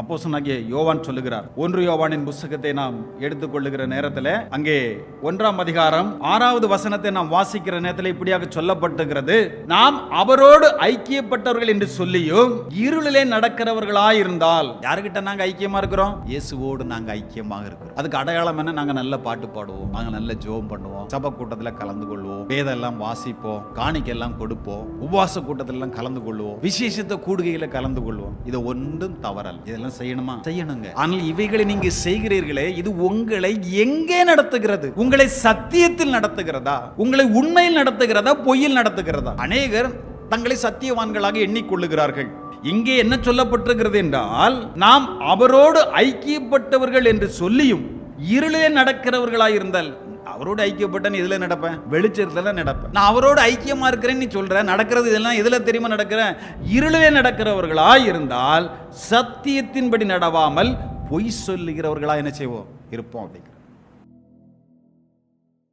அப்போஸ்தலனாகிய யோவான் சொல்லுகிறார். 1 யோவானின் புத்தகத்தை நாம் எடுத்துக்கொள்ளுகிற நேரத்தில் அங்கே 1ஆம் அதிகாரம் 6வது வசனத்தை நாம் வாசிக்கிற நேரத்தில் இப்படியாக சொல்லப்பட்டிருக்கிறது, நாம் அவரோடு ஐக்கியப்பட்டவர்கள் என்று சொல்லியும் இருளிலே நடக்கிறவர்களாய் இருந்தால். யாருகிட்ட நாங்க ஐக்கியமா இருக்கிறோம்? இயேசுவோடு நாங்க ஐக்கியமாக இருக்கிறோம். அதுக்கு அடையாளம் என்ன? நாங்க நல்ல பாட்டு பாடுவோம், நாங்க நல்ல ஜெபம் பண்ணுவோம், சபை கூட்டத்தில் கலந்து கொள்வோம், வேதம் எல்லாம் வாசிப்போம், காணிக்கை எல்லாம் கொடுப்போம், உபவாச கூட்டத்தில் எல்லாம் கலந்து கொள்வோம், விசேஷித்த கூடுகையில கலந்து கொள்வோம். இது ஒன்றும் தவறல். இதெல்லாம் செய்யணுமா? செய்யணுங்க. ஆனால் இவைகளை நீங்க செய்கிறீர்களே, இது உங்களை எங்கே நடத்துகிறது? உங்களை சத்தியத்தில் நடத்துகிறதா? உங்களை உண்மையில் நடத்துகிறதா? பொய்யில் நடத்துகிறதா? அநேகர் தங்களை சத்தியவான்களாக எண்ணிக்கொள்ளுகிறார்கள். இங்கே என்ன சொல்லப்பட்டிருக்கிறது என்றால், நாம் அவரோடு ஐக்கியப்பட்டவர்கள் என்று சொல்லியும் இருளே நடக்கிறவர்களாய் இருந்தால். அவரோடு ஐக்கியப்பட்ட இதுல நடப்பேன், வெளிச்சத்துல நடப்பேன். நான் அவரோடு ஐக்கியமா இருக்கிறேன்னு சொல்றேன், நடக்கிறது இதெல்லாம் எதுல தெரியுமா நடக்கிறேன்? இருளே நடக்கிறவர்களாய் இருந்தால் சத்தியத்தின்படி நடவாமல் பொய் சொல்லுகிறவர்களா என்ன செய்வோம்? இருப்போம் அப்படிங்கிற